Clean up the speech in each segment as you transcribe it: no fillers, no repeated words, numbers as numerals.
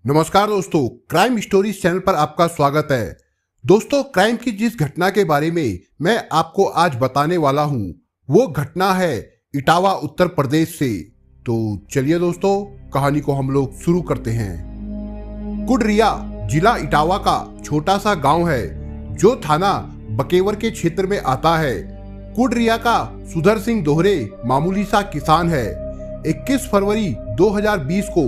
नमस्कार दोस्तों, crime stories channel पर आपका स्वागत है। दोस्तों, क्राइम की जिस घटना के बारे में मैं आपको आज बताने वाला हूं, वो घटना है इटावा उत्तर प्रदेश से। तो चलिए दोस्तों, कहानी को हम लोग शुरू करते हैं। कुडरिया जिला इटावा का छोटा सा गांव है जो थाना बकेवर के क्षेत्र में आता है। कुडरिया का सुधर सिंह दोहरे मामूली सा किसान है। 21 फरवरी 2020 को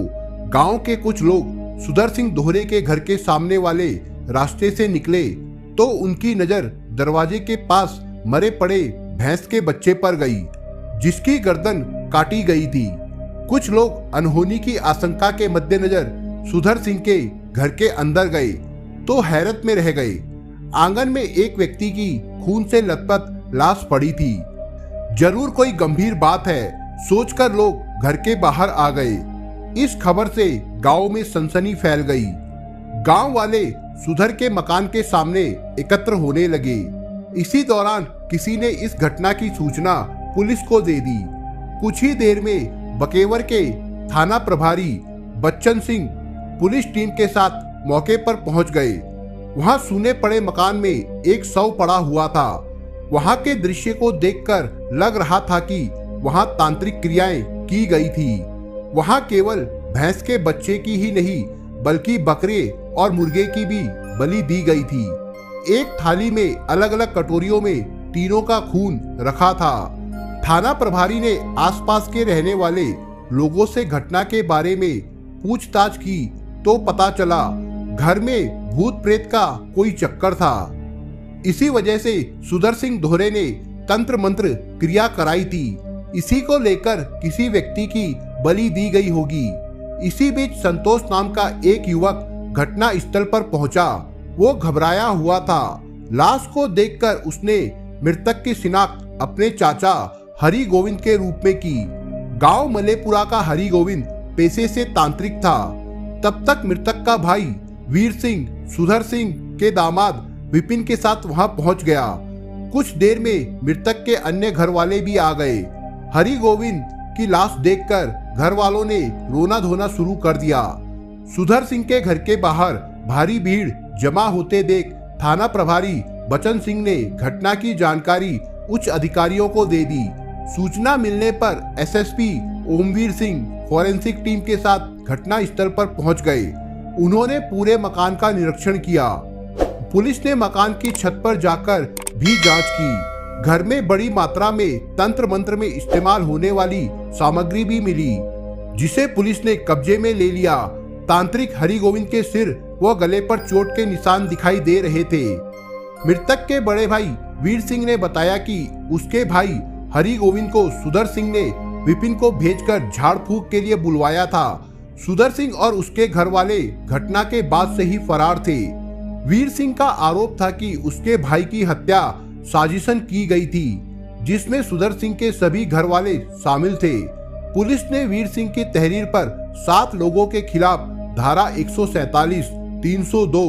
गांव के कुछ लोग सुधर सिंह दोहरे के घर के सामने वाले रास्ते से निकले तो उनकी नजर दरवाजे के पास मरे पड़े भैंस के बच्चे पर गई, जिसकी गर्दन काटी गई थी। कुछ लोग अनहोनी की आशंका के मद्देनजर सुधर सिंह के घर के अंदर गए तो हैरत में रह गए। आंगन में एक व्यक्ति की खून से लथपथ लाश पड़ी थी। जरूर कोई गंभीर बात है, सोचकर लोग घर के बाहर आ गए। इस खबर से गांव में सनसनी फैल गई। गांव वाले सुधर के मकान के सामने एकत्र होने लगे। इसी दौरान किसी ने इस घटना की सूचना पुलिस को दे दी। कुछ ही देर में बकेवर के थाना प्रभारी बच्चन सिंह पुलिस टीम के साथ मौके पर पहुंच गए। वहां सूने पड़े मकान में एक शव पड़ा हुआ था। वहां के दृश्य को देखकर लग रहा था कि वहां तांत्रिक क्रियाएं की गई थी। वहां केवल भैंस के बच्चे की ही नहीं बल्कि बकरे और मुर्गे की भी बलि दी गई थी। एक थाली में अलग अलग कटोरियों में तीनों का खून रखा था। थाना प्रभारी ने आसपास के रहने वाले लोगों से घटना के बारे में पूछताछ की तो पता चला घर में भूत प्रेत का कोई चक्कर था। इसी वजह से सुधर सिंह दोहरे ने तंत्र मंत्र क्रिया कराई थी। इसी को लेकर किसी व्यक्ति की बलि दी गई होगी। इसी बीच संतोष नाम का एक युवक घटना स्थल पर पहुंचा। वो घबराया हुआ था। लाश को देखकर उसने मृतक की शिनाख्त अपने चाचा हरि गोविंद के रूप में की। गांव मलेपुरा का हरि गोविंद पेशे से तांत्रिक था। तब तक मृतक का भाई वीर सिंह सुधर सिंह के दामाद विपिन के साथ वहां पहुंच गया। कुछ देर में मृतक के अन्य घर वाले भी आ गए। हरि गोविंद की लाश देखकर घर वालों ने रोना धोना शुरू कर दिया। सुधर सिंह के घर के बाहर भारी भीड़ जमा होते देख थाना प्रभारी बच्चन सिंह ने घटना की जानकारी उच्च अधिकारियों को दे दी। सूचना मिलने पर SSP Omvir Singh forensic team के साथ घटना स्थल पर पहुंच गए। उन्होंने पूरे मकान का निरीक्षण किया। पुलिस ने मकान की छत पर जाकर भी जांच की। घर में बड़ी मात्रा में तंत्र मंत्र में इस्तेमाल होने वाली सामग्री भी मिली, जिसे पुलिस ने कब्जे में ले लिया। तांत्रिक हरि गोविंद के सिर व गले पर चोट के निशान दिखाई दे रहे थे। मृतक के बड़े भाई वीर सिंह ने बताया कि उसके भाई हरि गोविंद को सुधर सिंह ने विपिन को भेजकर झाड़ फूक के लिए बुलवाया था। सुधर सिंह और उसके घर वाले घटना के बाद से ही फरार थे। वीर सिंह का आरोप था कि उसके भाई की हत्या साजिशन की गई थी, जिसमें सुधर सिंह के सभी घर वाले शामिल थे। पुलिस ने वीर सिंह की तहरीर पर 7 लोगों के खिलाफ धारा 147, 302,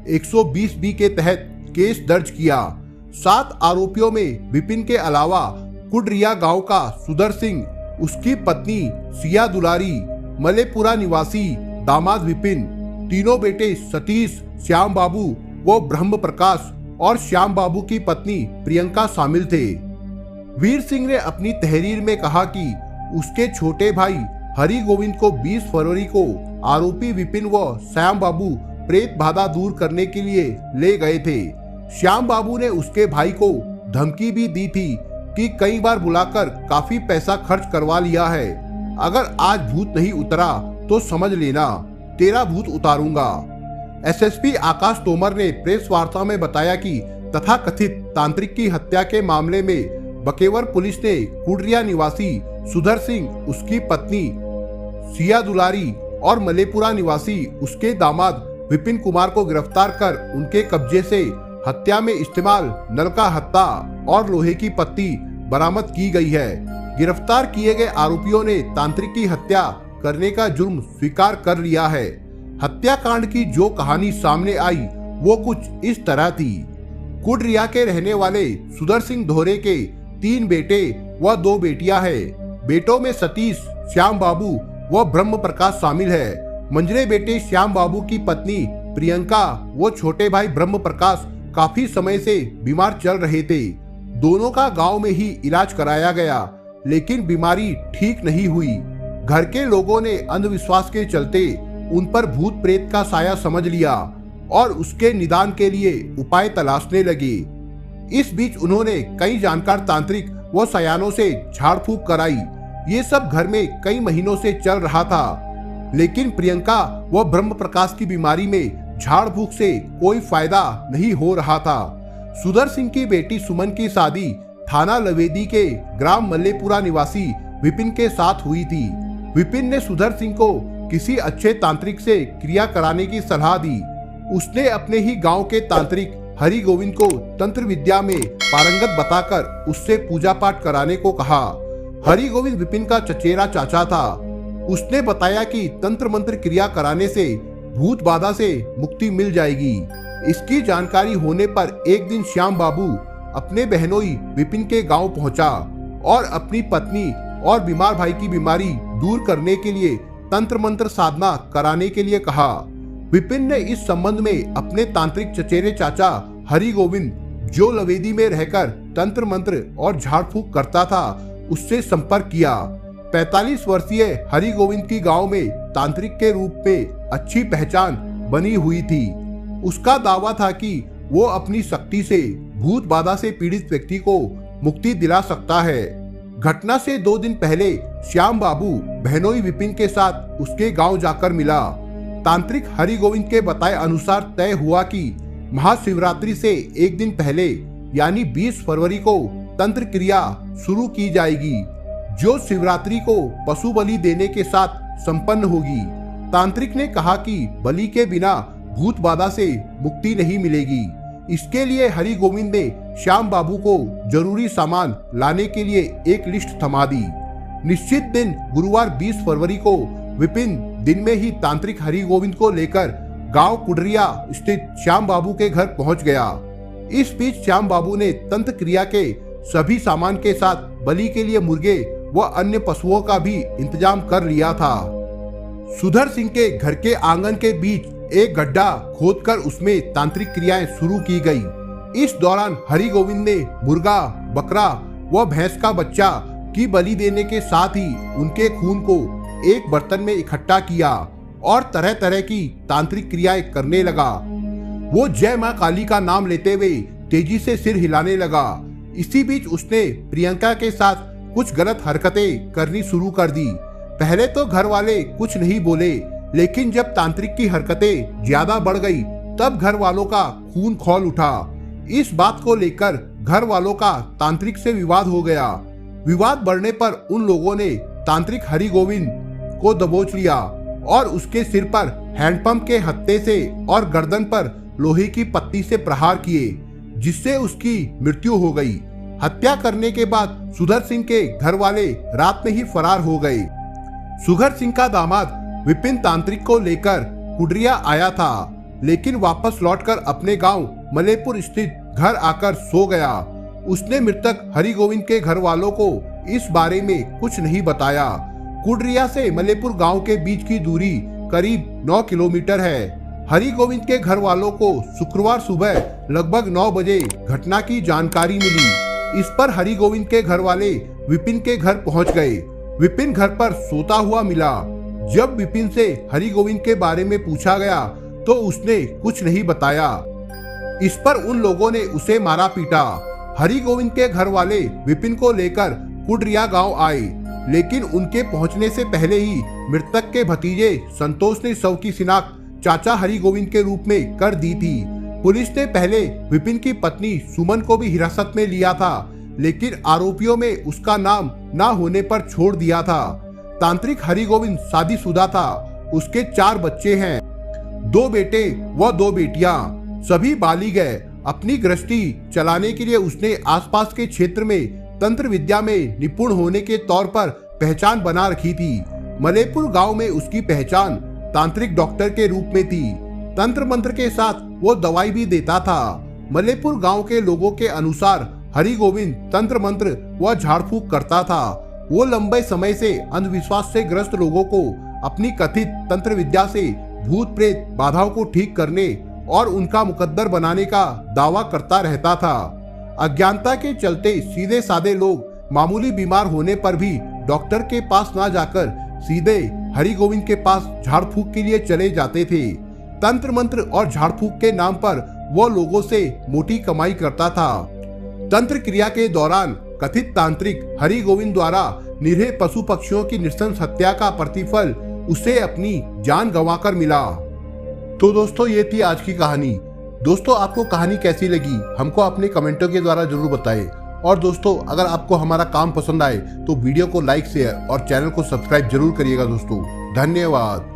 120 बी के तहत केस दर्ज किया। 7 आरोपियों में विपिन के अलावा कुडरिया गांव का सुधर सिंह, उसकी पत्नी सिया दुलारी, मलेपुरा निवासी दामाद विपिन, तीनों बेटे सतीश, श्याम बाबू व ब्रह्म प्रकाश और श्याम बाबू की पत्नी प्रियंका शामिल थे। वीर सिंह ने अपनी तहरीर में कहा कि उसके छोटे भाई हरि गोविंद को 20 फरवरी को आरोपी विपिन व श्याम बाबू प्रेत बाधा दूर करने के लिए ले गए थे। श्याम बाबू ने उसके भाई को धमकी भी दी थी कि कई बार बुलाकर काफी पैसा खर्च करवा लिया है। अगर आज भूत नहीं उतरा तो समझ लेना तेरा भूत उतारूंगा। एसएसपी आकाश तोमर ने प्रेस वार्ता में बताया कि तथाकथित तांत्रिक की हत्या के मामले में बकेवर पुलिस ने कुडरिया निवासी सुधर सिंह, उसकी पत्नी सिया दुलारी और मलेपुरा निवासी उसके दामाद विपिन कुमार को गिरफ्तार कर उनके कब्जे से हत्या में इस्तेमाल नल का हत्था और लोहे की पत्ती बरामद की गई है। गिरफ्तार किए गए आरोपियों ने तांत्रिक की हत्या करने का जुर्म स्वीकार कर लिया है। हत्याकांड की जो कहानी सामने आई वो कुछ इस तरह थी। कुडरिया के रहने वाले सुधर सिंह दोहरे के 3 बेटे व 2 बेटियां हैं। बेटों में सतीश, श्याम बाबू व ब्रह्म प्रकाश शामिल है। मंजरे बेटे श्याम बाबू की पत्नी प्रियंका वो छोटे भाई ब्रह्म प्रकाश काफी समय से बीमार चल रहे थे। दोनों का गांव में ही इलाज कराया गया, लेकिन बीमारी ठीक नहीं हुई। घर के लोगों ने अंधविश्वास के चलते उन पर भूत प्रेत का साया समझ लिया और उसके निदान के लिए उपाय तलाशने लगे। इस बीच उन्होंने कई जानकार तांत्रिक व सयानों से झाड़ फूक कराई। ये सब घर में कई महीनों से चल रहा था, लेकिन प्रियंका व ब्रह्म प्रकाश की बीमारी में झाड़ फूक से कोई फायदा नहीं हो रहा था। सुधर सिंह की बेटी सुमन की शादी थाना लवेदी के ग्राम मल्लेपुरा निवासी विपिन के साथ हुई थी। विपिन ने सुधर सिंह को किसी अच्छे तांत्रिक से क्रिया कराने की सलाह दी। उसने अपने ही गांव के तांत्रिक हरि गोविंद को तंत्र विद्या में पारंगत बताकर उससे पूजा पाठ कराने को कहा। हरि गोविंद विपिन का चचेरा चाचा था। उसने बताया कि तंत्र मंत्र क्रिया कराने से भूत बाधा से मुक्ति मिल जाएगी। इसकी जानकारी होने पर एक दिन श्याम बाबू अपने बहनोई विपिन के गांव पहुंचा और अपनी पत्नी और बीमार भाई की बीमारी दूर करने के लिए तंत्र मंत्र साधना कराने के लिए कहा। विपिन ने इस संबंध में अपने तांत्रिक चचेरे चाचा हरि गोविंद, जो लवेदी में रहकर तंत्र मंत्र और झाड़ फूक करता था, उससे संपर्क किया। 45 वर्षीय हरि गोविंद की गांव में तांत्रिक के रूप में अच्छी पहचान बनी हुई थी। उसका दावा था कि वो अपनी शक्ति से भूत बाधा से पीड़ित व्यक्ति को मुक्ति दिला सकता है। घटना से 2 दिन पहले श्याम बाबू बहनोई विपिन के साथ उसके गांव जाकर मिला। तांत्रिक हरि गोविंद के बताए अनुसार तय हुआ कि महाशिवरात्रि से एक दिन पहले यानी 20 फरवरी को तंत्र क्रिया शुरू की जाएगी, जो शिवरात्रि को पशु बलि देने के साथ संपन्न होगी। तांत्रिक ने कहा कि बलि के बिना भूत बाधा से मुक्ति नहीं मिलेगी। इसके लिए हरि गोविंद ने श्याम बाबू को जरूरी सामान लाने के लिए एक लिस्ट थमा दी। निश्चित दिन गुरुवार 20 फरवरी को विपिन दिन में ही तांत्रिक हरि गोविंद को लेकर गांव कुडरिया स्थित श्याम बाबू के घर पहुंच गया। इस बीच श्याम बाबू ने तंत्र क्रिया के सभी सामान के साथ बलि के लिए मुर्गे व अन्य पशुओं का भी इंतजाम कर लिया था। सुधर सिंह के घर के आंगन के बीच एक गड्ढा खोदकर उसमें तांत्रिक क्रियाएं शुरू की गई। इस दौरान हरि गोविंद ने मुर्गा, बकरा व भैंस का बच्चा की बलि देने के साथ ही उनके खून को एक बर्तन में इकट्ठा किया और तरह तरह की तांत्रिक क्रियाएं करने लगा। वो जय मां काली का नाम लेते हुए तेजी से सिर हिलाने लगा। इसी बीच उसने प्रियंका के साथ कुछ गलत हरकतें करनी शुरू कर दी। पहले तो घर वाले कुछ नहीं बोले, लेकिन जब तांत्रिक की हरकतें ज्यादा बढ़ गई तब घर वालों का खून खौल उठा। इस बात को लेकर घर वालों का तांत्रिक से विवाद हो गया। विवाद बढ़ने पर उन लोगों ने तांत्रिक हरि गोविंद को दबोच लिया और उसके सिर पर हैंडपंप के हत्थे से और गर्दन पर लोहे की पत्ती से प्रहार किए, जिससे उसकी मृत्यु हो गई। हत्या करने के बाद सुधर सिंह के घर वाले रात में ही फरार हो गए। सुधर सिंह का दामाद विपिन तांत्रिक को लेकर कुडरिया आया था, लेकिन वापस लौटकर अपने गांव मलेपुर स्थित घर आकर सो गया। उसने मृतक हरि गोविंद के घर वालों को इस बारे में कुछ नहीं बताया। कुडरिया से मलेपुर गांव के बीच की दूरी करीब 9 किलोमीटर है। हरि गोविंद के घर वालों को शुक्रवार सुबह लगभग 9 बजे घटना की जानकारी मिली। इस पर हरि गोविंद के घर वाले विपिन के घर पहुंच गए। विपिन घर पर सोता हुआ मिला। जब विपिन से हरि गोविंद के बारे में पूछा गया तो उसने कुछ नहीं बताया। इस पर उन लोगों ने उसे मारा पीटा। हरि गोविंद के घर वाले विपिन को लेकर कुडरिया गांव आए, लेकिन उनके पहुंचने से पहले ही मृतक के भतीजे संतोष ने शव की शिनाख्त चाचा हरि गोविंद के रूप में कर दी थी। पुलिस ने पहले विपिन की पत्नी सुमन को भी हिरासत में लिया था, लेकिन आरोपियों में उसका नाम ना होने पर छोड़ दिया था। तांत्रिक हरि गोविंद शादीशुदा था। उसके 4 बच्चे हैं, 2 बेटे व 2 बेटियां, सभी बालिग है। अपनी गृहस्थी चलाने के लिए उसने आसपास के क्षेत्र में तंत्र विद्या में निपुण होने के तौर पर पहचान बना रखी थी। मलेपुर गांव में उसकी पहचान तांत्रिक डॉक्टर के रूप में थी। तंत्र मंत्र के साथ वो दवाई भी देता था। मलेपुर गांव के लोगों के अनुसार हरि गोविंद तंत्र मंत्र व झाड़ फूक करता था। वो लंबे समय से अंधविश्वास से ग्रस्त लोगों को अपनी कथित तंत्र विद्या से भूत प्रेत बाधाओं को ठीक करने और उनका मुकद्दर बनाने का दावा करता रहता था। अज्ञानता के चलते सीधे साधे लोग मामूली बीमार होने पर भी डॉक्टर के पास ना जाकर सीधे हरि गोविंद के पास झाड़ फूक के लिए चले जाते थे। तंत्र मंत्र और झाड़ फूक के नाम पर वो लोगों से मोटी कमाई करता था। तंत्र क्रिया के दौरान कथित तांत्रिक हरि गोविंद द्वारा निरीह पशु पक्षियों की नृशंस हत्या का प्रतिफल उसे अपनी जान गंवाकर मिला। तो दोस्तों, ये थी आज की कहानी। दोस्तों, आपको कहानी कैसी लगी हमको अपने कमेंटों के द्वारा जरूर बताएं। और दोस्तों, अगर आपको हमारा काम पसंद आए तो वीडियो को लाइक शेयर और चैनल को सब्सक्राइब जरूर करिएगा दोस्तों। धन्यवाद।